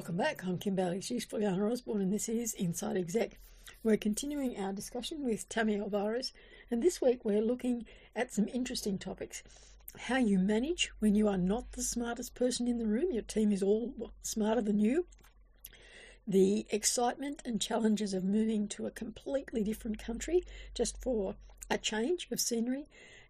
Welcome back. I'm She's Fulyana Osborne, and this is Inside Exec. We're continuing our discussion with Tammy Alvarez, and this week we're looking at some interesting topics. How you manage when you are not the smartest person in the room, your team is all smarter than you. The excitement and challenges of moving to a completely different country just for a change of scenery,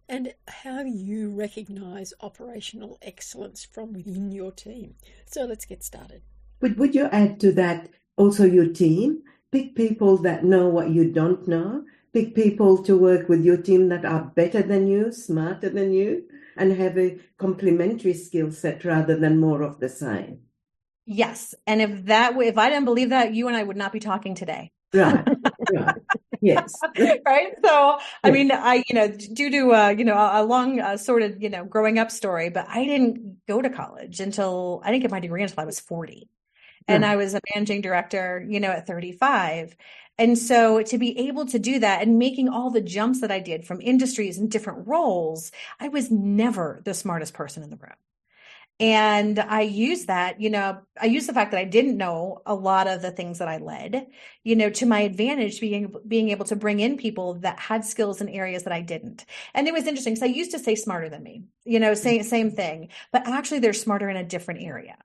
and how you recognise operational excellence from within your team. So let's get started. Would you add to that also your team? Pick people that know what you don't know. Pick people to work with your team that are better than you, smarter than you, and have a complementary skill set rather than more of the same. Yes. And if I didn't believe that, you and I would not be talking today. Right. Yes. Right. So, I mean, due to, a long sort of, growing up story, but I didn't go to college I didn't get my degree until I was 40. And I was a managing director, at 35. And so to be able to do that and making all the jumps that I did from industries and different roles, I was never the smartest person in the room. And I use that, I use the fact that I didn't know a lot of the things that I led, to my advantage, being able to bring in people that had skills in areas that I didn't. And it was interesting because I used to say smarter than me, same thing, but actually they're smarter in a different area.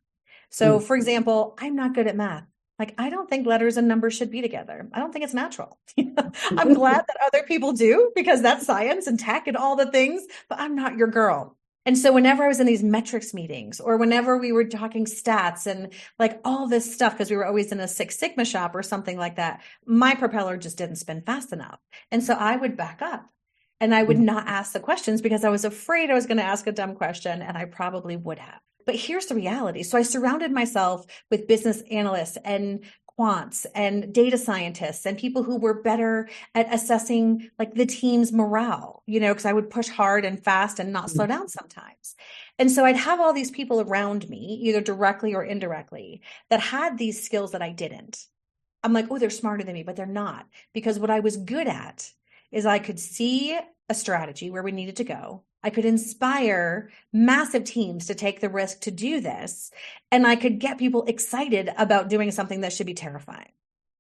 So for example, I'm not good at math. Like, I don't think letters and numbers should be together. I don't think it's natural. I'm glad that other people do, because that's science and tech and all the things, but I'm not your girl. And so whenever I was in these metrics meetings, or whenever we were talking stats and like all this stuff, because we were always in a Six Sigma shop or something like that, my propeller just didn't spin fast enough. And so I would back up and I would not ask the questions because I was afraid I was going to ask a dumb question, and I probably would have. But here's the reality. So I surrounded myself with business analysts and quants and data scientists and people who were better at assessing like the team's morale, because I would push hard and fast and not slow down sometimes. And so I'd have all these people around me, either directly or indirectly, that had these skills that I didn't. I'm like, oh, they're smarter than me, but they're not. Because what I was good at is I could see a strategy where we needed to go. I could inspire massive teams to take the risk to do this. And I could get people excited about doing something that should be terrifying.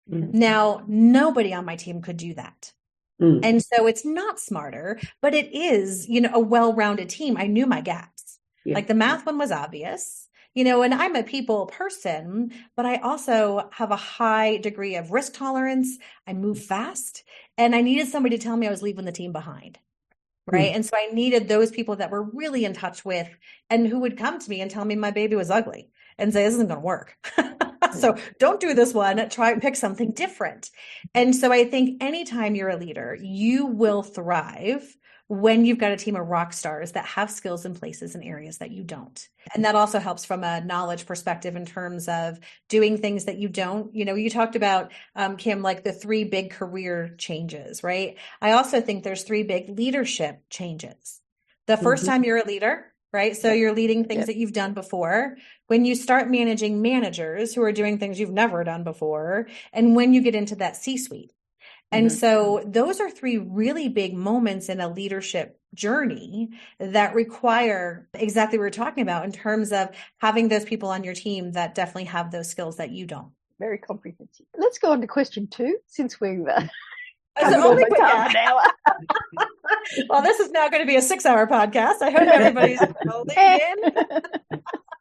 Now, nobody on my team could do that. And so it's not smarter, but it is, a well-rounded team. I knew my gaps. Like the math one was obvious, and I'm a people person, but I also have a high degree of risk tolerance. I move fast, and I needed somebody to tell me I was leaving the team behind. Right. And so I needed those people that were really in touch with, and who would come to me and tell me my baby was ugly and say, this isn't going to work. So don't do this one, pick something different. And so I think anytime you're a leader, you will thrive when you've got a team of rock stars that have skills in places and areas that you don't. And that also helps from a knowledge perspective in terms of doing things that you don't. You talked about, Kim, like the 3 big career changes, right? I also think there's 3 big leadership changes. The first time you're a leader, right? So you're leading things that you've done before. When you start managing managers who are doing things you've never done before, and when you get into that C-suite. And so those are 3 really big moments in a leadership journey that require exactly what we're talking about in terms of having those people on your team that definitely have those skills that you don't. Very comprehensive. Let's go on to question 2, since we've only half an hour. Well, this is now going to be a 6-hour podcast. I hope everybody's holding in.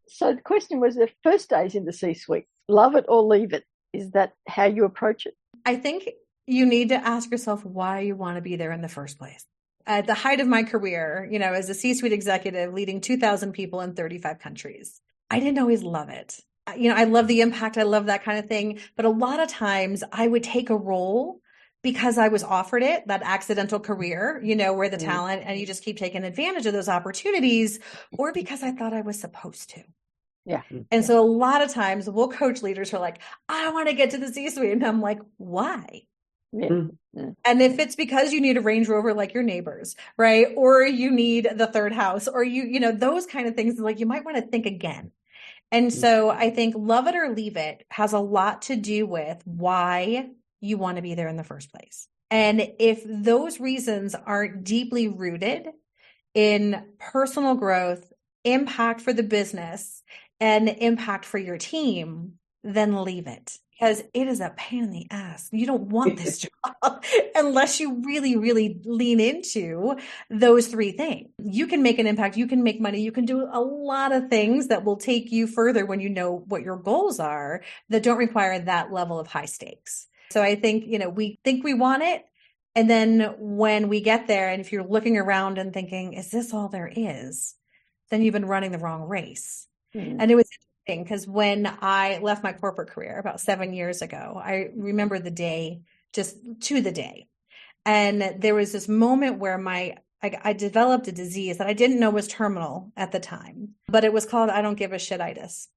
So the question was, the first days in the C-suite, love it or leave it. Is that how you approach it? I think you need to ask yourself why you want to be there in the first place. At the height of my career, as a C-suite executive leading 2,000 people in 35 countries, I didn't always love it. I love the impact. I love that kind of thing. But a lot of times I would take a role because I was offered it, that accidental career, where the talent, and you just keep taking advantage of those opportunities, or because I thought I was supposed to. Yeah. And so a lot of times we'll coach leaders who are like, I want to get to the C-suite. And I'm like, why? And if it's because you need a Range Rover like your neighbors, right? Or you need the third house, or those kind of things, like you might want to think again. And so I think love it or leave it has a lot to do with why you want to be there in the first place. And if those reasons aren't deeply rooted in personal growth, impact for the business, and impact for your team, then leave it, because it is a pain in the ass. You don't want this job unless you really, really lean into those three things. You can make an impact. You can make money. You can do a lot of things that will take you further when you know what your goals are that don't require that level of high stakes. So I think, we think we want it. And then when we get there, and if you're looking around and thinking, is this all there is? Then you've been running the wrong race. And it was interesting because when I left my corporate career about 7 years ago, I remember the day, just to the day. And there was this moment where I developed a disease that I didn't know was terminal at the time, but it was called I don't give a shit-itis.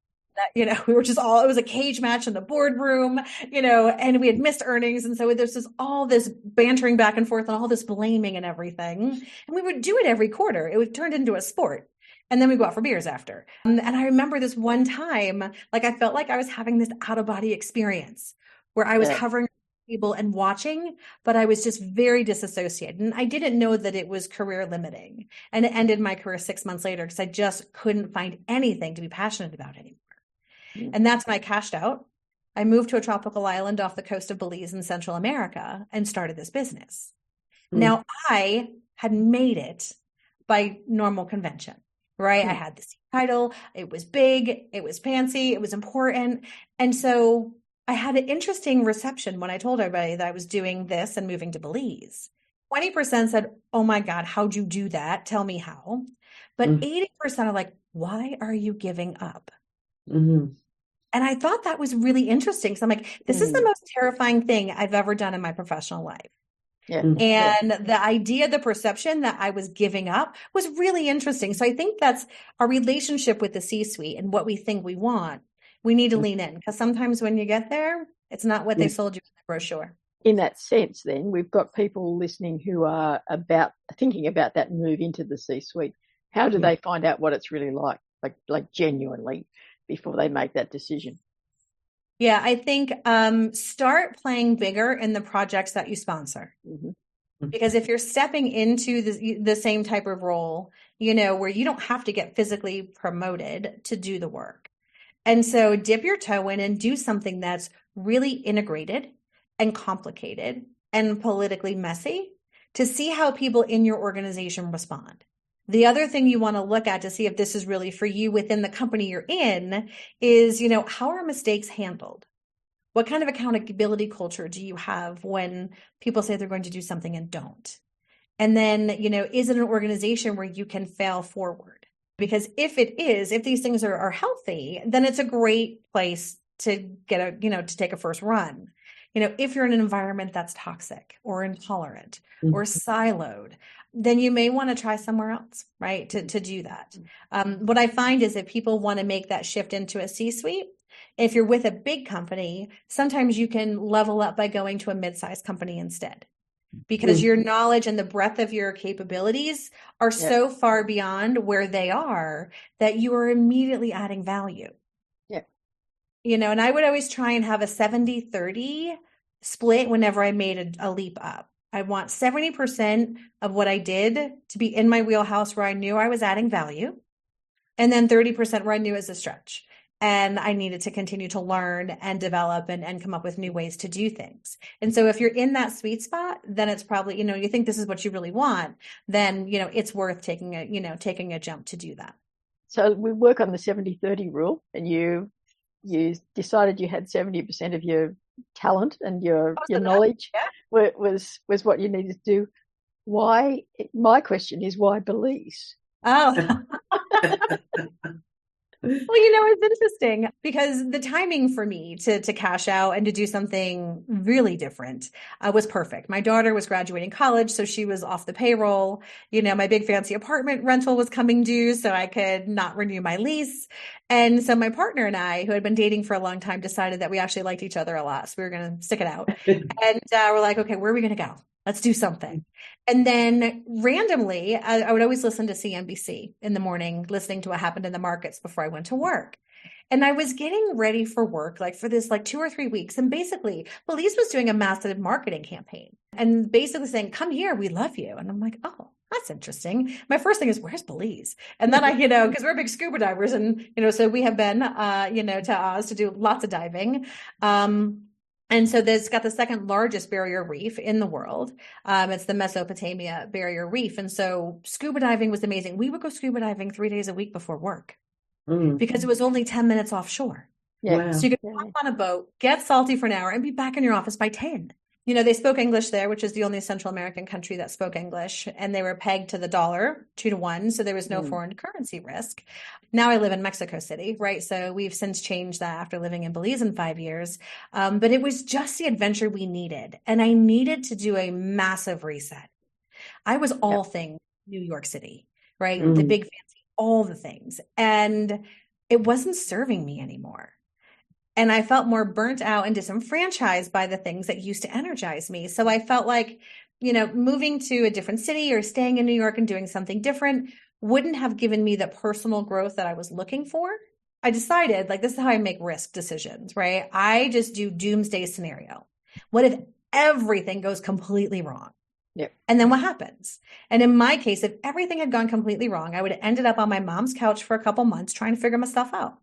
We were just it was a cage match in the boardroom, and we had missed earnings. And so there's all this bantering back and forth and all this blaming and everything. And we would do it every quarter. It turned into a sport. And then we go out for beers after. And I remember this one time, I felt like I was having this out of body experience where I was hovering the table and watching, but I was just very disassociated. And I didn't know that it was career limiting. And it ended my career 6 months later because I just couldn't find anything to be passionate about anymore. And that's when I cashed out. I moved to a tropical island off the coast of Belize in Central America and started this business. Now, I had made it by normal convention, right? I had this title. It was big. It was fancy. It was important. And so I had an interesting reception when I told everybody that I was doing this and moving to Belize. 20% said, oh my God, how'd you do that? Tell me how. But 80% are like, why are you giving up? And I thought that was really interesting. So I'm like, this is the most terrifying thing I've ever done in my professional life. And the idea, the perception that I was giving up was really interesting. So I think that's our relationship with the C-suite and what we think we want. We need to lean in because sometimes when you get there, it's not what they sold you in the brochure. In that sense, then, we've got people listening who are thinking about that move into the C-suite. How do they find out what it's really like genuinely, before they make that decision? Yeah, I think start playing bigger in the projects that you sponsor. Because if you're stepping into the same type of role, where you don't have to get physically promoted to do the work. And so dip your toe in and do something that's really integrated and complicated and politically messy to see how people in your organization respond. The other thing you want to look at to see if this is really for you within the company you're in is, how are mistakes handled? What kind of accountability culture do you have when people say they're going to do something and don't? And then, is it an organization where you can fail forward? Because if these things are healthy, then it's a great place to get to take a first run. If you're in an environment that's toxic or intolerant or siloed, then you may want to try somewhere else, right? To do that. What I find is if people want to make that shift into a C-suite, if you're with a big company, sometimes you can level up by going to a mid-sized company instead, because your knowledge and the breadth of your capabilities are so far beyond where they are that you are immediately adding value. And I would always try and have a 70-30 split whenever I made a leap up. I want 70% of what I did to be in my wheelhouse where I knew I was adding value, and then 30% where I knew it was a stretch. And I needed to continue to learn and develop and come up with new ways to do things. And so if you're in that sweet spot, then it's probably, you think this is what you really want, then, it's worth taking a jump to do that. So we work on the 70-30 rule, and you decided you had 70% of your talent and your knowledge was what you needed to do. Why? My question is, why Belize? Oh. Well, it's interesting because the timing for me to cash out and to do something really different was perfect. My daughter was graduating college, so she was off the payroll. My big fancy apartment rental was coming due, so I could not renew my lease. And so my partner and I, who had been dating for a long time, decided that we actually liked each other a lot. So we were going to stick it out. And we're like, okay, where are we going to go? Let's do something. And then randomly, I would always listen to CNBC in the morning, listening to what happened in the markets before I went to work. And I was getting ready for work, for this 2 or 3 weeks. And basically, Belize was doing a massive marketing campaign and basically saying, come here, we love you. And I'm like, oh, That's interesting. My first thing is, where's Belize? And then because we're big scuba divers, and so we have been to Oz to do lots of diving. And so there's got the second largest barrier reef in the world. It's the Mesopotamia Barrier Reef. And so scuba diving was amazing. We would go scuba diving 3 days a week before work because it was only 10 minutes offshore. Yeah. Wow. So you could hop on a boat, get salty for an hour, and be back in your office by 10. They spoke English there, which is the only Central American country that spoke English, and they were pegged to the dollar 2-to-1. So there was no foreign currency risk. Now I live in Mexico City, right? So we've since changed that after living in Belize in 5 years. But it was just the adventure we needed. And I needed to do a massive reset. I was all things New York City, right? The big fancy, all the things. And it wasn't serving me anymore. And I felt more burnt out and disenfranchised by the things that used to energize me. So I felt like, moving to a different city or staying in New York and doing something different wouldn't have given me the personal growth that I was looking for. I decided, this is how I make risk decisions, right? I just do doomsday scenario. What if everything goes completely wrong? Yep. And then what happens? And in my case, if everything had gone completely wrong, I would have ended up on my mom's couch for a couple months trying to figure myself out.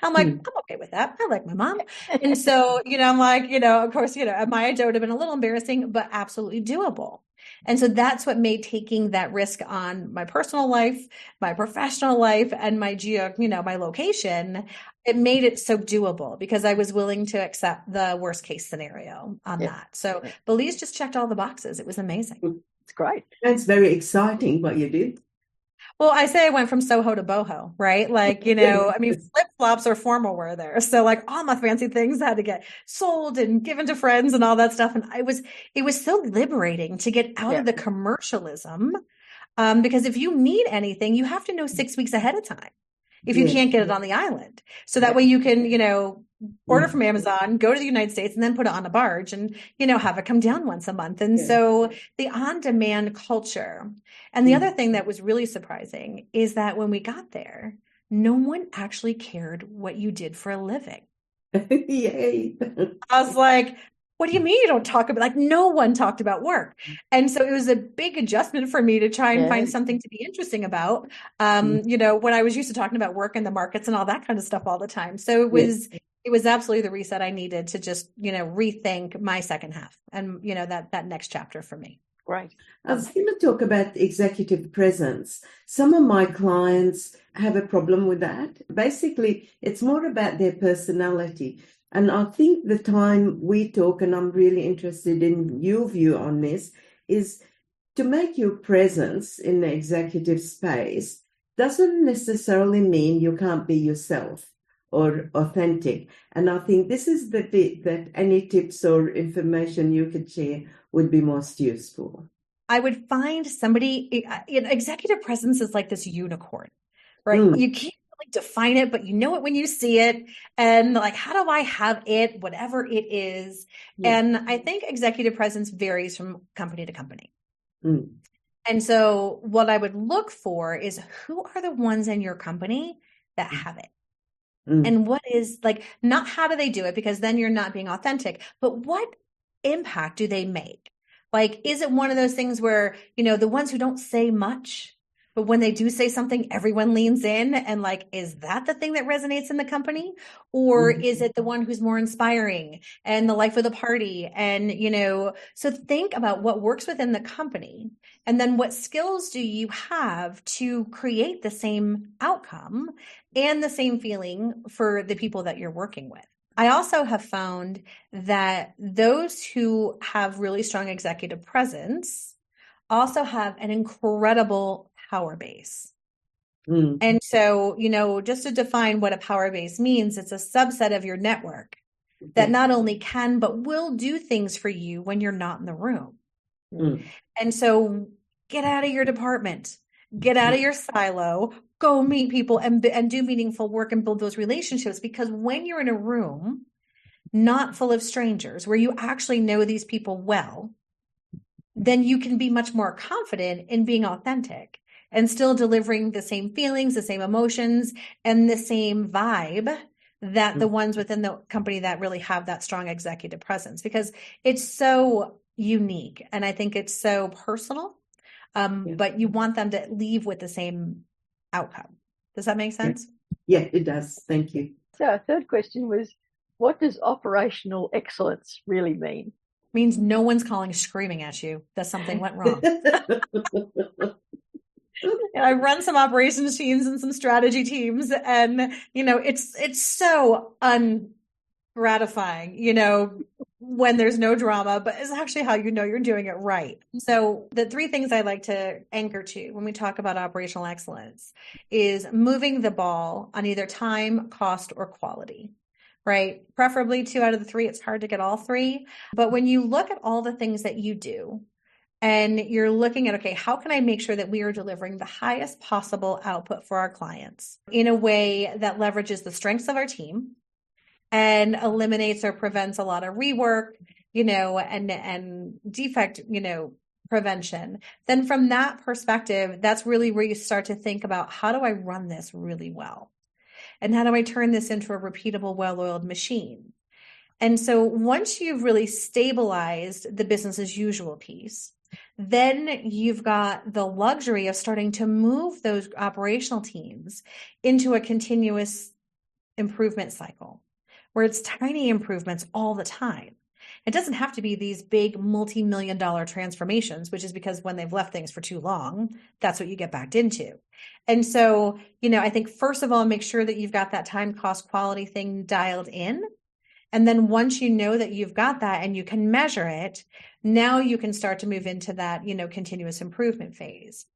I'm like, I'm okay with that. I like my mom. And so, I'm like, of course, at my age, it would have been a little embarrassing, but absolutely doable. And so that's what made taking that risk on my personal life, my professional life, and my my location, it made it so doable because I was willing to accept the worst case scenario on that. So Belize just checked all the boxes. It was amazing. It's great. That's very exciting what you did. Well, I say I went from Soho to boho, right? Flip-flops are formal wear there. So all my fancy things had to get sold and given to friends and all that stuff. And it was so liberating to get out of the commercialism. Because if you need anything, you have to know 6 weeks ahead of time if you can't get it on the island. So that way you can, order from Amazon, go to the United States, and then put it on a barge and, have it come down once a month. And so the on-demand culture. And the other thing that was really surprising is that when we got there, no one actually cared what you did for a living. Yay. I was like, what do you mean you don't talk about, no one talked about work. And so it was a big adjustment for me to try and find something to be interesting about, when I was used to talking about work and the markets and all that kind of stuff all the time. So it was absolutely the reset I needed to just, rethink my second half and, that next chapter for me. Great. I was going to talk about executive presence. Some of my clients have a problem with that. Basically, it's more about their personality. And I think the time we talk, and I'm really interested in your view on this, is to make your presence in the executive space doesn't necessarily mean you can't be yourself or authentic. And I think this is the bit that any tips or information you could share would be most useful. I would find somebody, executive presence is like this unicorn, right? You can't really define it, but you know it when you see it. And how do I have it, whatever it is? And I think executive presence varies from company to company. And so what I would look for is who are the ones in your company that have it? And what is not how do they do it? Because then you're not being authentic, but what impact do they make? Is it one of those things where, the ones who don't say much, but when they do say something, everyone leans in and is that the thing that resonates in the company? Or is it the one who's more inspiring and the life of the party? And, so think about what works within the company. And then what skills do you have to create the same outcome and the same feeling for the people that you're working with? I also have found that those who have really strong executive presence also have an incredible power base. And so, just to define what a power base means, it's a subset of your network that not only can, but will do things for you when you're not in the room. And so get out of your department, get out of your silo, go meet people and do meaningful work and build those relationships. Because when you're in a room, not full of strangers, where you actually know these people well, then you can be much more confident in being authentic and still delivering the same feelings, the same emotions, and the same vibe that the ones within the company that really have that strong executive presence, because it's so unique. And I think it's so personal. But you want them to leave with the same outcome. Does that make sense? Yeah, it does. Thank you. So our third question was, what does operational excellence really mean? Means no one's calling screaming at you that something went wrong. I run some operations teams and some strategy teams, and it's so ungratifying, when there's no drama, but it's actually how you're doing it right. So the three things I like to anchor to when we talk about operational excellence is moving the ball on either time, cost, or quality. Right? Preferably 2 out of the 3. It's hard to get all 3. But when you look at all the things that you do and you're looking at, okay, how can I make sure that we are delivering the highest possible output for our clients in a way that leverages the strengths of our team and eliminates or prevents a lot of rework, and defect, prevention, then from that perspective, that's really where you start to think about, how do I run this really well? And how do I turn this into a repeatable, well-oiled machine? And so once you've really stabilized the business as usual piece, then you've got the luxury of starting to move those operational teams into a continuous improvement cycle where it's tiny improvements all the time. It doesn't have to be these big multi-million-dollar transformations, which is because when they've left things for too long, that's what you get backed into. And so, I think first of all, make sure that you've got that time, cost, quality thing dialed in. And then once you know that you've got that and you can measure it, now you can start to move into that, continuous improvement phase.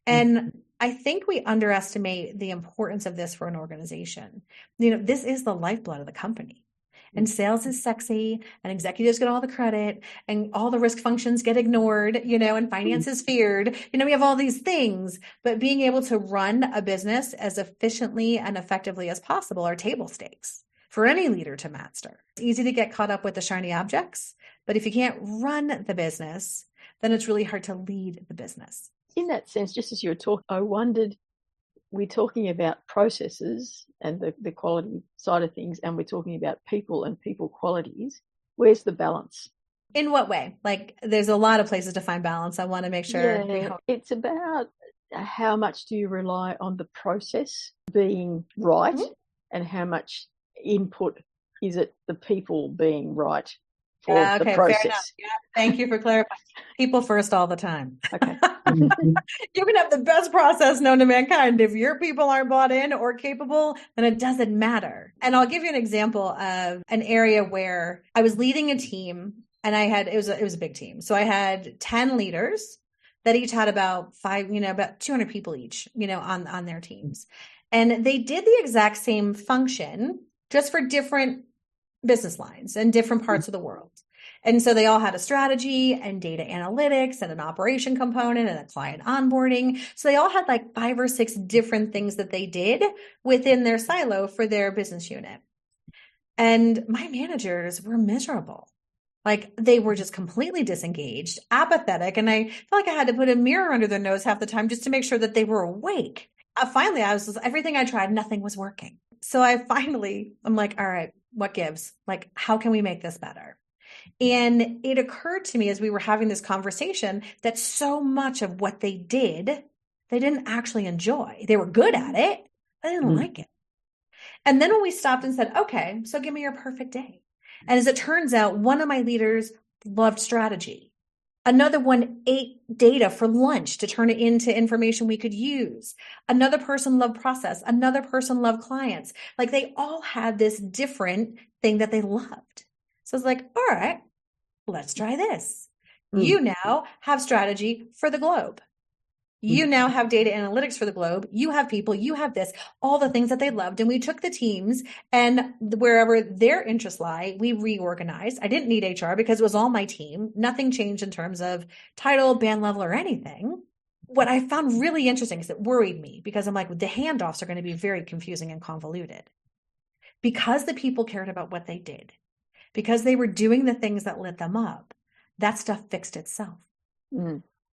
And I think we underestimate the importance of this for an organization. This is the lifeblood of the company. And sales is sexy, and executives get all the credit, and all the risk functions get ignored, and finance is feared. We have all these things, but being able to run a business as efficiently and effectively as possible are table stakes for any leader to master. It's easy to get caught up with the shiny objects, but if you can't run the business, then it's really hard to lead the business. In that sense, just as you were talking, I wondered, we're talking about processes and the quality side of things, and we're talking about people and people qualities. Where's the balance? In what way? Like, there's a lot of places to find balance. I want to make sure. Yeah, it's about how much do you rely on the process being right, and how much input is it the people being right for the process? Fair enough. Yeah, thank you for clarifying. People first all the time. Okay. You can have the best process known to mankind. If your people aren't bought in or capable, then it doesn't matter. And I'll give you an example of an area where I was leading a team, and it was a big team. So I had 10 leaders that each had about 200 people each, on their teams. And they did the exact same function, just for different business lines and different parts of the world. And so they all had a strategy and data analytics and an operation component and a client onboarding. So they all had like 5 or 6 different things that they did within their silo for their business unit. And my managers were miserable. Like, they were just completely disengaged, apathetic. And I felt like I had to put a mirror under their nose half the time just to make sure that they were awake. Finally, everything I tried, nothing was working. So I'm like, all right, what gives? Like, how can we make this better? And it occurred to me as we were having this conversation that so much of what they did, they didn't actually enjoy. They were good at it, but they didn't like it. And then when we stopped and said, okay, so give me your perfect day. And as it turns out, one of my leaders loved strategy. Another one ate data for lunch to turn it into information we could use. Another person loved process. Another person loved clients. Like, they all had this different thing that they loved. So it's like, all right, let's try this. You now have strategy for the globe. You now have data analytics for the globe. You have people, you have this, all the things that they loved. And we took the teams, and wherever their interests lie, we reorganized. I didn't need HR because it was all my team. Nothing changed in terms of title, band level, or anything. What I found really interesting is it worried me, because I'm like, the handoffs are going to be very confusing and convoluted. Because the people cared about what they did, because they were doing the things that lit them up, that stuff fixed itself.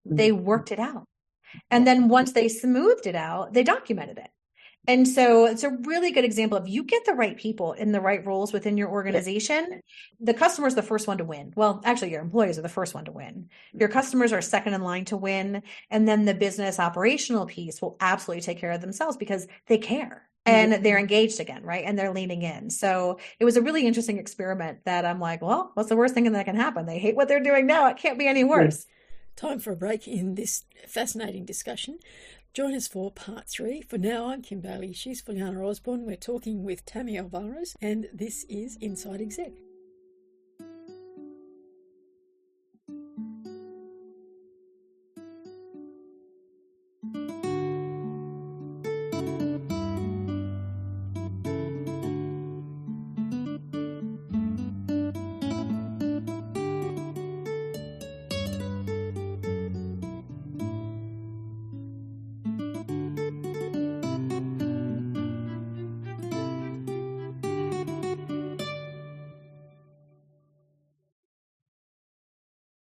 They worked it out. And then once they smoothed it out, they documented it. And so it's a really good example of you get the right people in the right roles within your organization. The customer is the first one to win. Well, actually, your employees are the first one to win. Your customers are second in line to win. And then the business operational piece will absolutely take care of themselves because they care and they're engaged again, right? And they're leaning in. So it was a really interesting experiment that I'm like, well, what's the worst thing that can happen? They hate what they're doing now. It can't be any worse. Time for a break in this fascinating discussion. Join us for part 3. For now, I'm Kim Bailey. She's Fulyana Osborne. We're talking with Tammy Alvarez, and this is Inside Exec.